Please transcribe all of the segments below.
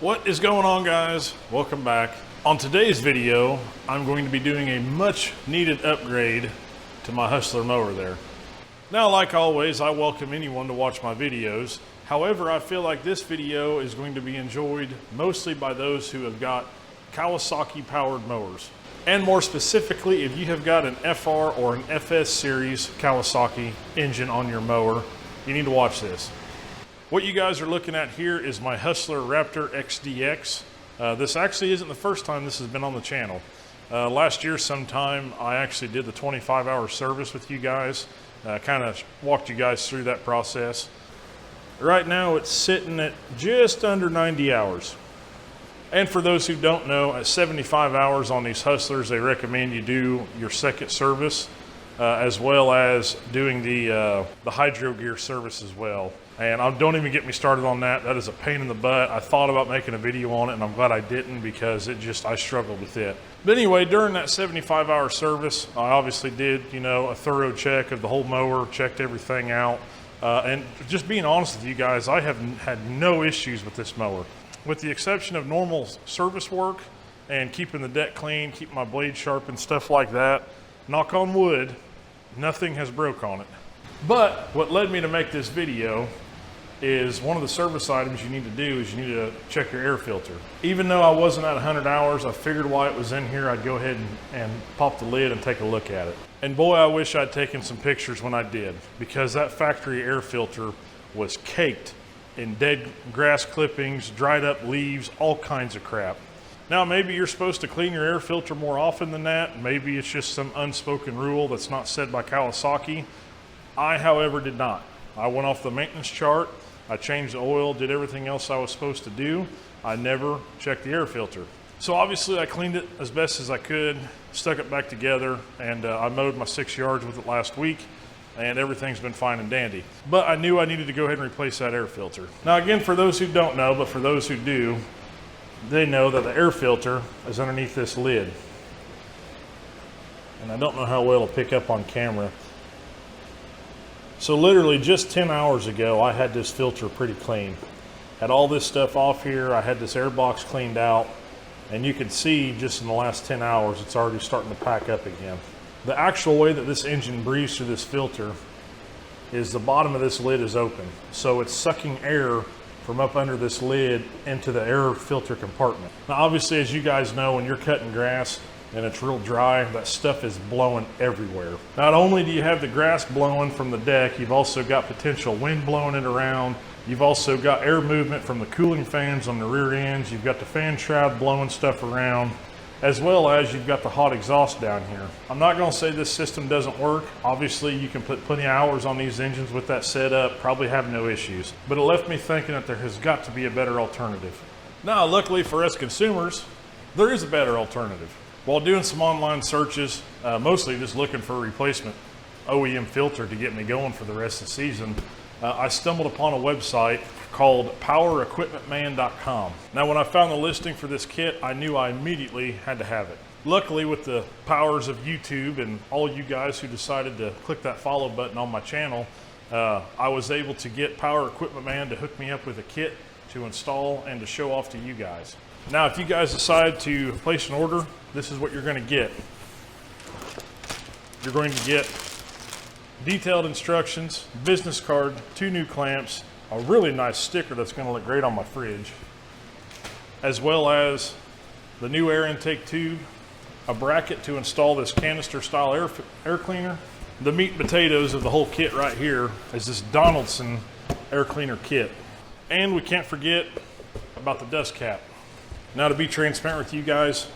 What is going on, guys? Welcome back. On today's video, I'm going to be doing a much needed upgrade to my Hustler mower there. Now, like always, I welcome anyone to watch my videos. However, I feel like this video is going to be enjoyed mostly by those who have got Kawasaki powered mowers. And more specifically, if you have got an FR or an FS series Kawasaki engine on your mower, you need to watch this. What you guys are looking at here is my Hustler Raptor XDX. This actually isn't the first time this has been on the channel. Last year sometime, I actually did the 25-hour service with you guys. Kind of walked you guys through that process. Right now, it's sitting at just under 90 hours. And for those who don't know, at 75 hours on these Hustlers, they recommend you do your second service, as well as doing the hydro gear service as well. And don't even get me started on that. That is a pain in the butt. I thought about making a video on it, and I'm glad I didn't because I struggled with it. But anyway, during that 75-hour service, I obviously did, a thorough check of the whole mower, checked everything out. And just being honest with you guys, I have had no issues with this mower. With the exception of normal service work and keeping the deck clean, keeping my blade sharp and stuff like that, knock on wood, nothing has broke on it. But what led me to make this video is one of the service items you need to do is you need to check your air filter. Even though I wasn't at 100 hours, I figured while it was in here, I'd go ahead and pop the lid and take a look at it. And boy, I wish I'd taken some pictures when I did, because that factory air filter was caked in dead grass clippings, dried up leaves, all kinds of crap. Now, maybe you're supposed to clean your air filter more often than that. Maybe it's just some unspoken rule that's not said by Kawasaki. I, however, did not. I went off the maintenance chart. I changed the oil, did everything else I was supposed to do. I never checked the air filter. So obviously I cleaned it as best as I could, stuck it back together, and I mowed my 6 yards with it last week, and everything's been fine and dandy. But I knew I needed to go ahead and replace that air filter. Now again, for those who don't know, but for those who do, they know that the air filter is underneath this lid. And I don't know how well it'll pick up on camera. So literally just 10 hours ago, I had this filter pretty clean. Had all this stuff off here. I had this air box cleaned out. And you can see just in the last 10 hours, it's already starting to pack up again. The actual way that this engine breathes through this filter is the bottom of this lid is open. So it's sucking air from up under this lid into the air filter compartment. Now, obviously, as you guys know, when you're cutting grass and it's real dry, that stuff is blowing everywhere. Not only do you have the grass blowing from the deck, you've also got potential wind blowing it around. You've also got air movement from the cooling fans on the rear ends. You've got the fan shroud blowing stuff around, as well as you've got the hot exhaust down here. I'm not gonna say this system doesn't work. Obviously, you can put plenty of hours on these engines with that set up, probably have no issues. But it left me thinking that there has got to be a better alternative. Now, luckily for us consumers, there is a better alternative. While doing some online searches, mostly just looking for a replacement OEM filter to get me going for the rest of the season, I stumbled upon a website called powerequipmentman.com. Now, when I found the listing for this kit, I knew I immediately had to have it. Luckily, with the powers of YouTube and all you guys who decided to click that follow button on my channel, I was able to get Power Equipment Man to hook me up with a kit to install and to show off to you guys. Now, if you guys decide to place an order, this is what you're going to get. You're going to get detailed instructions, business card, 2 new clamps, a really nice sticker that's going to look great on my fridge, as well as the new air intake tube, a bracket to install this canister style air cleaner. The meat and potatoes of the whole kit right here is this Donaldson air cleaner kit. And we can't forget about the dust cap. Now, to be transparent with you guys,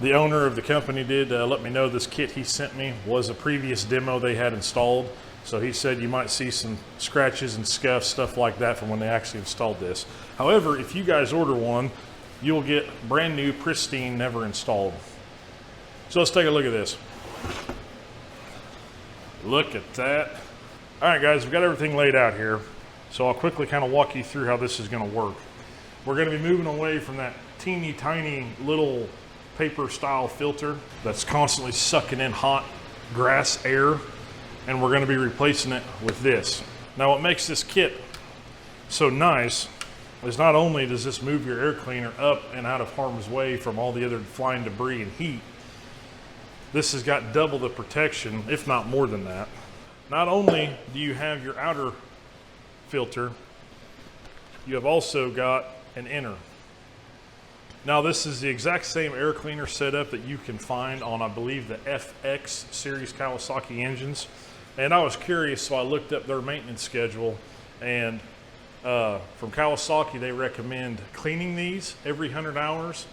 the owner of the company did let me know this kit he sent me was a previous demo they had installed. So he said you might see some scratches and scuffs, stuff like that from when they actually installed this. However, if you guys order one, you'll get brand new, pristine, never installed. So let's take a look at this. Look at that. All right, guys, we've got everything laid out here. So I'll quickly kind of walk you through how this is going to work. We're going to be moving away from that teeny tiny little paper style filter that's constantly sucking in hot grass air, and we're going to be replacing it with this. Now, what makes this kit so nice is not only does this move your air cleaner up and out of harm's way from all the other flying debris and heat, this has got double the protection, if not more than that. Not only do you have your outer filter, you have also got an inner. Now this is the exact same air cleaner setup that you can find on, I believe, the FX series Kawasaki engines. And I was curious, so I looked up their maintenance schedule, and from Kawasaki they recommend cleaning these every 100 hours,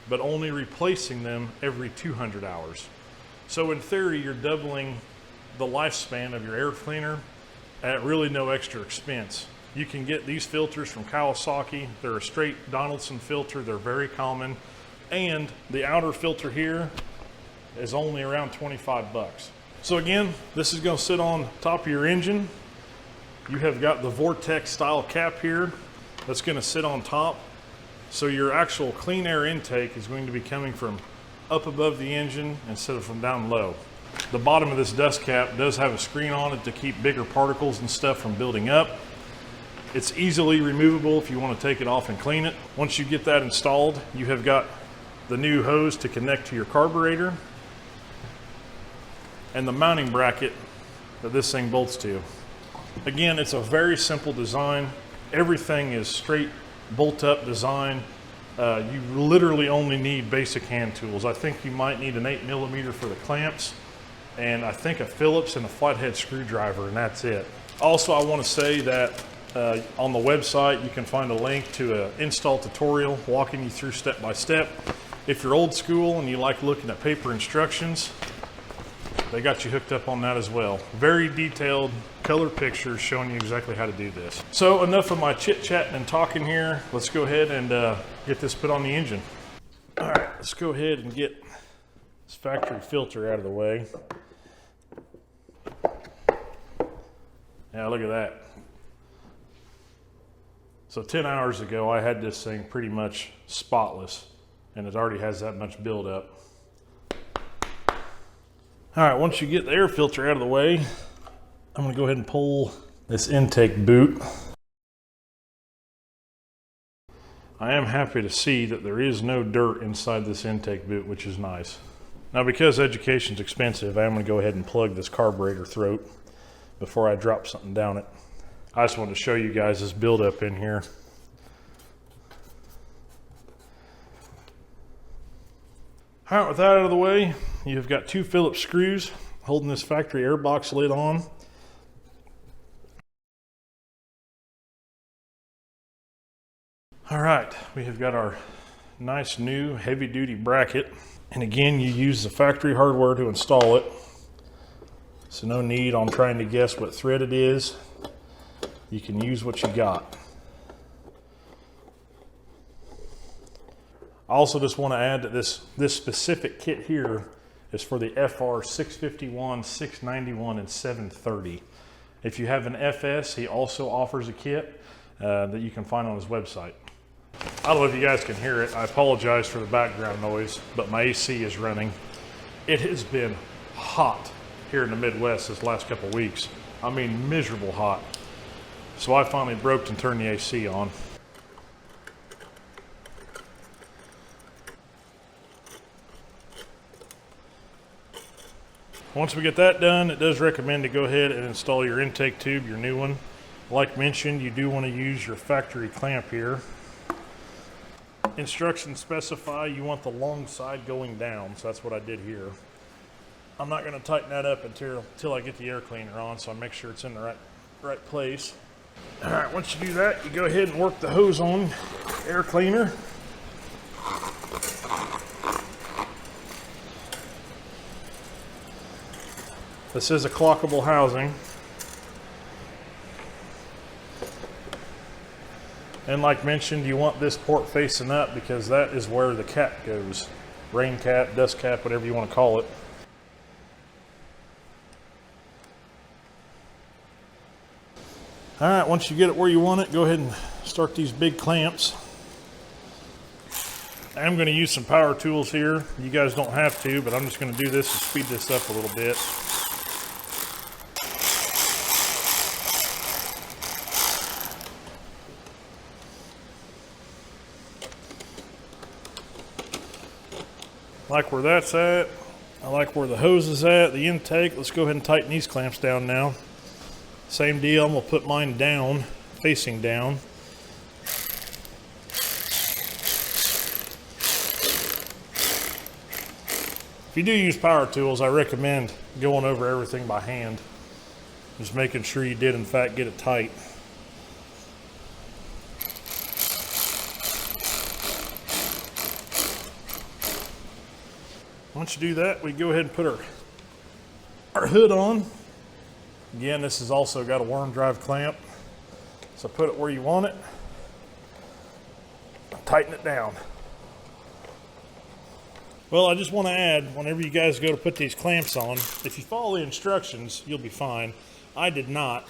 but only replacing them every 200 hours. So in theory, you're doubling the lifespan of your air cleaner at really no extra expense. You can get these filters from Kawasaki. They're a straight Donaldson filter. They're very common. And the outer filter here is only around 25 bucks. So again, this is gonna sit on top of your engine. You have got the Vortex style cap here that's gonna sit on top. So your actual clean air intake is going to be coming from up above the engine instead of from down low. The bottom of this dust cap does have a screen on it to keep bigger particles and stuff from building up. It's easily removable if you want to take it off and clean it. Once you get that installed, you have got the new hose to connect to your carburetor and the mounting bracket that this thing bolts to. Again, it's a very simple design. Everything is straight bolt-up design. You literally only need basic hand tools. I think you might need an 8mm for the clamps, and I think a Phillips and a flathead screwdriver, and that's it. Also, I want to say that on the website you can find a link to an install tutorial walking you through step by step. If you're old school and you like looking at paper instructions, they got you hooked up on that as well. Very detailed color pictures showing you exactly how to do this. So enough of my chit-chatting and talking here. Let's go ahead and get this put on the engine. All right, let's go ahead and get this factory filter out of the way. Yeah, look at that. So 10 hours ago, I had this thing pretty much spotless, and it already has that much buildup. All right, once you get the air filter out of the way, I'm gonna go ahead and pull this intake boot. I am happy to see that there is no dirt inside this intake boot, which is nice. Now, because education's expensive, I'm gonna go ahead and plug this carburetor throat before I drop something down it. I just wanted to show you guys this buildup in here. All right, with that out of the way, you've got 2 Phillips screws holding this factory airbox lid on. All right, we have got our nice new heavy duty bracket. And again, you use the factory hardware to install it. So no need on trying to guess what thread it is. You can use what you got. I also just want to add that this specific kit here is for the FR 651, 691, and 730. If you have an FS, he also offers a kit that you can find on his website. I don't know if you guys can hear it. I apologize for the background noise, but my AC is running. It has been hot here in the Midwest this last couple weeks. I mean, miserable hot. So I finally broke and turned the AC on. Once we get that done, it does recommend to go ahead and install your intake tube, your new one. Like mentioned, you do want to use your factory clamp here. Instructions specify you want the long side going down, so that's what I did here. I'm not going to tighten that up until I get the air cleaner on, so I make sure it's in the right place. All right, once you do that, you go ahead and work the hose on air cleaner. This is a clockable housing. And like mentioned, you want this port facing up because that is where the cap goes. Rain cap, dust cap, whatever you want to call it. All right, once you get it where you want it, go ahead and start these big clamps. I'm going to use some power tools here. You guys don't have to, but I'm just going to do this to speed this up a little bit. I like where that's at. I like where the hose is at, the intake. Let's go ahead and tighten these clamps down now. Same deal, I'm gonna put mine down, facing down. If you do use power tools, I recommend going over everything by hand. Just making sure you did in fact get it tight. Once you do that, we go ahead and put our hood on. Again, this has also got a worm drive clamp. So put it where you want it. Tighten it down. Well, I just want to add, whenever you guys go to put these clamps on, if you follow the instructions, you'll be fine. I did not.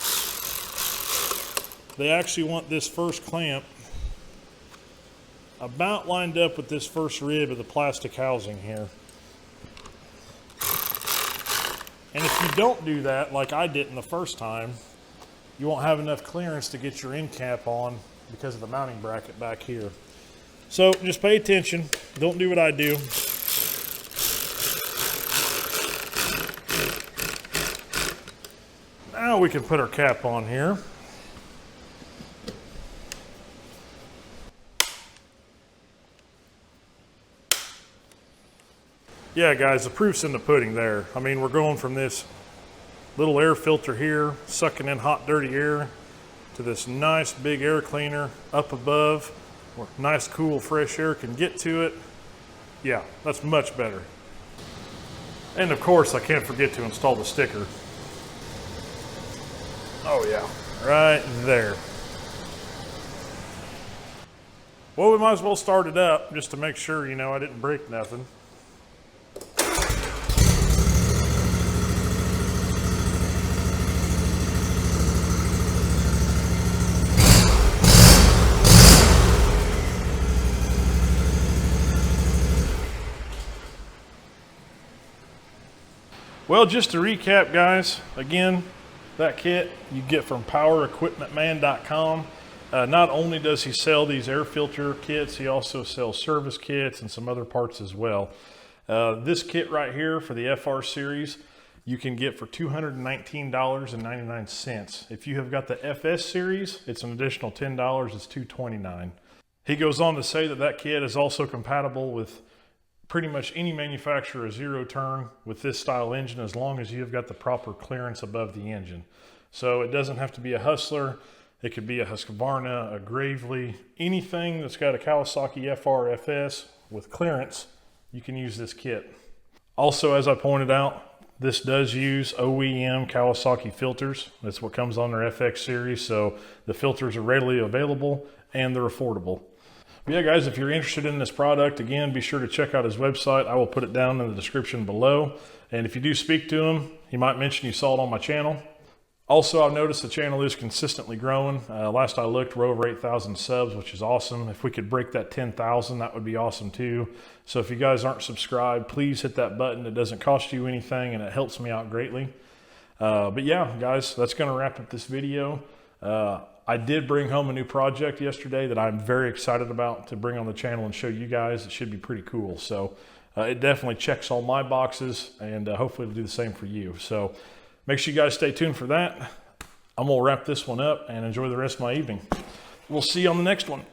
They actually want this first clamp about lined up with this first rib of the plastic housing here. And if you don't do that, like I didn't the first time, you won't have enough clearance to get your end cap on because of the mounting bracket back here. So just pay attention. Don't do what I do. Now we can put our cap on here. Yeah, guys, the proof's in the pudding there. I mean, we're going from this little air filter here, sucking in hot, dirty air, to this nice big air cleaner up above, where nice, cool, fresh air can get to it. Yeah, that's much better. And of course, I can't forget to install the sticker. Oh yeah, right there. Well, we might as well start it up just to make sure, you know, I didn't break nothing. Well, just to recap, guys, again, that kit you get from powerequipmentman.com. Not only does he sell these air filter kits, he also sells service kits and some other parts as well. This kit right here for the FR series, you can get for $219.99. If you have got the FS series, it's an additional $10, it's $229. He goes on to say that that kit is also compatible with pretty much any manufacturer zero turn with this style engine, as long as you've got the proper clearance above the engine. So it doesn't have to be a Hustler. It could be a Husqvarna, a Gravely, anything that's got a Kawasaki FR FS with clearance, you can use this kit. Also, as I pointed out, this does use OEM Kawasaki filters. That's what comes on their FX series. So the filters are readily available and they're affordable. But yeah, guys, if you're interested in this product, again, be sure to check out his website. I will put it down in the description below. And if you do speak to him, he might mention you saw it on my channel. Also, I've noticed the channel is consistently growing. Last I looked, we're over 8,000 subs, which is awesome. If we could break that 10,000, that would be awesome too. So if you guys aren't subscribed, please hit that button. It doesn't cost you anything and it helps me out greatly. But yeah, guys, that's going to wrap up this video. I did bring home a new project yesterday that I'm very excited about to bring on the channel and show you guys. It should be pretty cool. So it definitely checks all my boxes, and hopefully it'll do the same for you. So make sure you guys stay tuned for that. I'm going to wrap this one up and enjoy the rest of my evening. We'll see you on the next one.